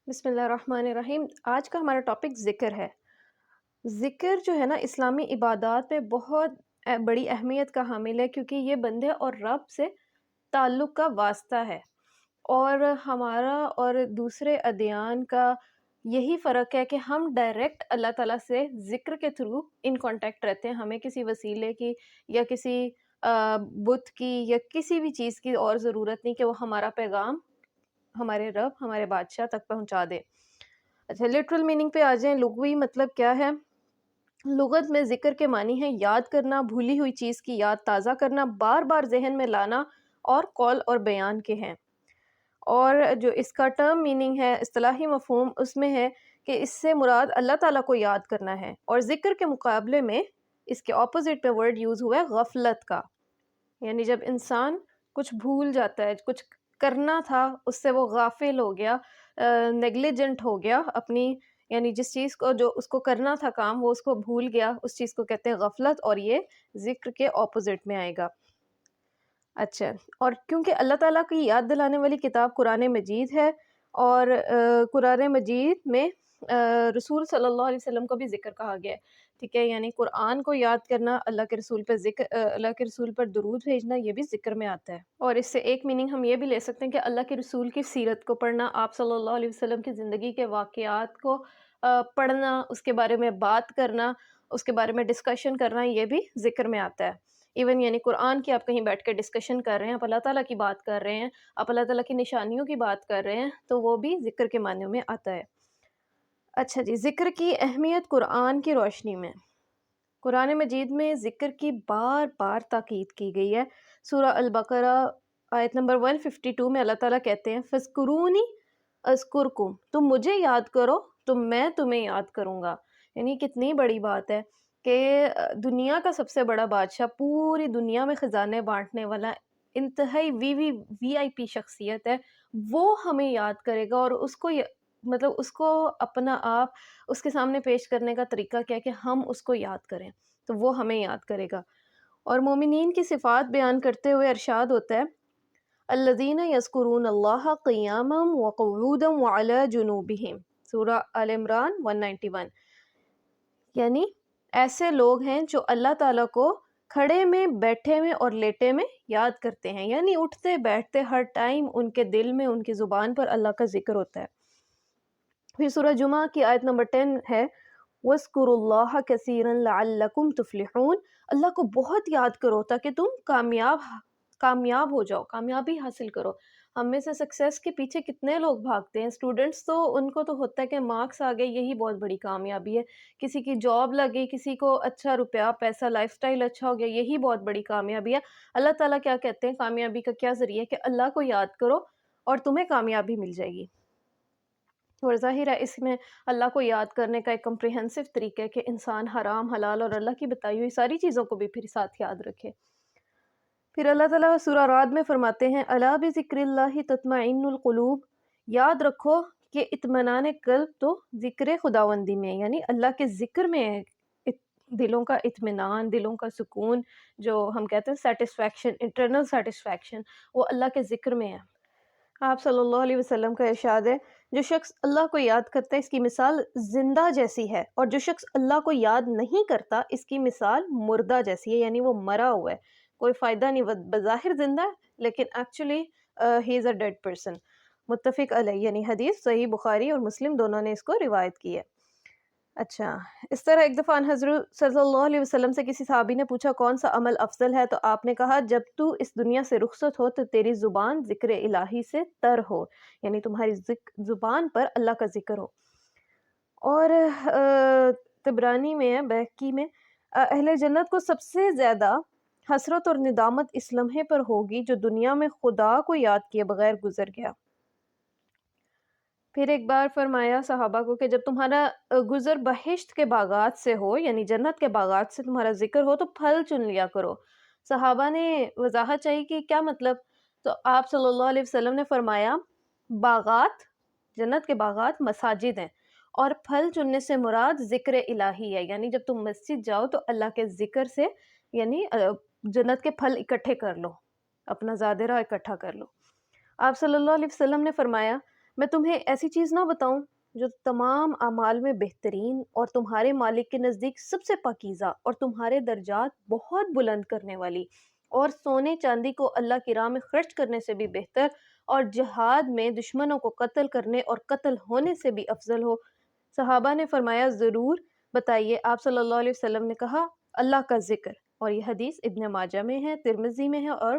بسم اللہ الرحمن الرحیم۔ آج کا ہمارا ٹاپک ذکر ہے۔ ذکر جو ہے نا اسلامی عبادات میں بہت بڑی اہمیت کا حامل ہے، کیونکہ یہ بندے اور رب سے تعلق کا واسطہ ہے، اور ہمارا اور دوسرے ادیان کا یہی فرق ہے کہ ہم ڈائریکٹ اللہ تعالیٰ سے ذکر کے تھرو ان کانٹیکٹ رہتے ہیں۔ ہمیں کسی وسیلے کی یا کسی بت کی یا کسی بھی چیز کی اور ضرورت نہیں کہ وہ ہمارا پیغام ہمارے رب، ہمارے بادشاہ تک پہنچا دے۔ اچھا، لٹرل میننگ پہ آ جائیں، لغوی مطلب کیا ہے؟ لغت میں ذکر کے معنی ہے یاد کرنا، بھولی ہوئی چیز کی یاد تازہ کرنا، بار بار ذہن میں لانا، اور قول اور بیان کے ہیں۔ اور جو اس کا ٹرم میننگ ہے، اصطلاحی مفہوم اس میں ہے کہ اس سے مراد اللہ تعالیٰ کو یاد کرنا ہے، اور ذکر کے مقابلے میں اس کے اپوزٹ پہ ورڈ یوز ہوا ہے غفلت کا، یعنی جب انسان کچھ بھول جاتا ہے، کچھ کرنا تھا اس سے وہ غافل ہو گیا، نیگلیجنٹ ہو گیا اپنی، یعنی جس چیز کو جو اس کو کرنا تھا کام وہ اس کو بھول گیا، اس چیز کو کہتے ہیں غفلت، اور یہ ذکر کے اپوزٹ میں آئے گا۔ اچھا، اور کیونکہ اللہ تعالیٰ کی یاد دلانے والی کتاب قرآن مجید ہے، اور قرآن مجید میں رسول صلی اللہ علیہ وسلم کو بھی ذکر کہا گیا ہے، ٹھیک ہے، یعنی قرآن کو یاد کرنا، اللہ کے رسول پر اللہ کے رسول پر درود بھیجنا، یہ بھی ذکر میں آتا ہے۔ اور اس سے ایک میننگ ہم یہ بھی لے سکتے ہیں کہ اللہ کے رسول کی سیرت کو پڑھنا، آپ صلی اللہ علیہ وسلم کی زندگی کے واقعات کو پڑھنا، اس کے بارے میں بات کرنا، اس کے بارے میں ڈسکشن کرنا، یہ بھی ذکر میں آتا ہے۔ ایون یعنی قرآن کی آپ کہیں بیٹھ کے ڈسکشن کر رہے ہیں، آپ اللہ تعالیٰ کی بات کر رہے ہیں، آپ اللہ تعالیٰ کی نشانیوں کی بات کر رہے ہیں، تو وہ بھی ذکر کے معنی میں آتا ہے۔ اچھا جی، ذکر کی اہمیت قرآن کی روشنی میں۔ قرآن مجید میں ذکر کی بار بار تاکید کی گئی ہے۔ سورہ البقرہ آیت نمبر 152 میں اللہ تعالیٰ کہتے ہیں فَاذْكُرُونِی اذْكُرْکُم، تم مجھے یاد کرو تو میں تمہیں یاد کروں گا۔ یعنی کتنی بڑی بات ہے کہ دنیا کا سب سے بڑا بادشاہ، پوری دنیا میں خزانے بانٹنے والا، انتہائی وی آئی پی شخصیت ہے، وہ ہمیں یاد کرے گا، اور اس کو مطلب اس کو اپنا آپ اس کے سامنے پیش کرنے کا طریقہ کیا ہے کہ ہم اس کو یاد کریں، تو وہ ہمیں یاد کرے گا۔ اور مومنین کی صفات بیان کرتے ہوئے ارشاد ہوتا ہے الذین یذکرون اللہ قیاما وقعودا وعلی جنوبہم، سورہ آل عمران 191، یعنی ایسے لوگ ہیں جو اللہ تعالیٰ کو کھڑے میں، بیٹھے میں اور لیٹے میں یاد کرتے ہیں، یعنی اٹھتے بیٹھتے ہر ٹائم ان کے دل میں، ان کی زبان پر اللہ کا ذکر ہوتا ہے۔ پھر سورہ جمعہ کی آیت نمبر 10 ہے وَاذْكُرُوا اللَّهَ كَثِيرًا لَعَلَّكُمْ تُفْلِحُونَ، اللہ کو بہت یاد کرو تاکہ تم کامیاب ہو جاؤ، کامیابی حاصل کرو۔ ہم میں سے سکسیس کے پیچھے کتنے لوگ بھاگتے ہیں، اسٹوڈنٹس تو ان کو تو ہوتا ہے کہ مارکس آ گئے یہی بہت بڑی کامیابی ہے، کسی کی جاب لگی، کسی کو اچھا روپیہ پیسہ لائف سٹائل اچھا ہو گیا، یہی بہت بڑی کامیابی ہے۔ اللہ تعالیٰ کیا کہتے ہیں کامیابی کا کیا ذریعہ ہے کہ اللہ کو یاد کرو اور تمہیں کامیابی مل جائے گی۔ اور ظاہر ہے اس میں اللہ کو یاد کرنے کا ایک کمپریہنسو طریقہ ہے کہ انسان حرام، حلال اور اللہ کی بتائی ہوئی ساری چیزوں کو بھی پھر ساتھ یاد رکھے۔ پھر اللہ تعالیٰ سورہ رعد میں فرماتے ہیں الا بذکر اللہ تطمئن القلوب، یاد رکھو کہ اطمینان قلب تو ذکر خداوندی میں ہے، یعنی اللہ کے ذکر میں ہے دلوں کا اطمینان، دلوں کا سکون، جو ہم کہتے ہیں سیٹسفیکشن، انٹرنل سیٹسفیکشن، وہ اللہ کے ذکر میں ہے۔ آپ صلی اللہ علیہ وسلم کا ارشاد ہے جو شخص اللہ کو یاد کرتا ہے اس کی مثال زندہ جیسی ہے، اور جو شخص اللہ کو یاد نہیں کرتا اس کی مثال مردہ جیسی ہے، یعنی وہ مرا ہوا ہے، کوئی فائدہ نہیں، بظاہر زندہ ہے لیکن actually he is a dead person. متفق علیہ، یعنی حدیث صحیح بخاری اور مسلم دونوں نے اس کو روایت کی ہے۔ اچھا، اس طرح ایک دفعہ حضرت صلی اللہ علیہ وسلم سے کسی صحابی نے پوچھا کون سا عمل افضل ہے، تو آپ نے کہا جب تو اس دنیا سے رخصت ہو تو تیری زبان ذکر الہی سے تر ہو، یعنی تمہاری زبان پر اللہ کا ذکر ہو۔ اور طبرانی میں ہے، بہقی میں، اہل جنت کو سب سے زیادہ حسرت اور ندامت اس لمحے پر ہوگی جو دنیا میں خدا کو یاد کیے بغیر گزر گیا۔ پھر ایک بار فرمایا صحابہ کو کہ جب تمہارا گزر بہشت کے باغات سے ہو، یعنی جنت کے باغات سے تمہارا ذکر ہو، تو پھل چن لیا کرو۔ صحابہ نے وضاحت چاہی کہ کیا مطلب، تو آپ صلی اللہ علیہ وسلم نے فرمایا باغات، جنت کے باغات مساجد ہیں، اور پھل چننے سے مراد ذکر الہی ہے، یعنی جب تم مسجد جاؤ تو اللہ کے ذکر سے، یعنی جنت کے پھل اکٹھے کر لو، اپنا زادرہ اکٹھا کر لو۔ آپ صلی اللہ علیہ وسلم نے فرمایا میں تمہیں ایسی چیز نہ بتاؤں جو تمام اعمال میں بہترین اور تمہارے مالک کے نزدیک سب سے پاکیزہ اور تمہارے درجات بہت بلند کرنے والی اور سونے چاندی کو اللہ کی راہ میں خرچ کرنے سے بھی بہتر اور جہاد میں دشمنوں کو قتل کرنے اور قتل ہونے سے بھی افضل ہو؟ صحابہ نے فرمایا ضرور بتائیے۔ آپ صلی اللہ علیہ وسلم نے کہا اللہ کا ذکر، اور یہ حدیث ابن ماجہ میں ہے، ترمذی میں ہے اور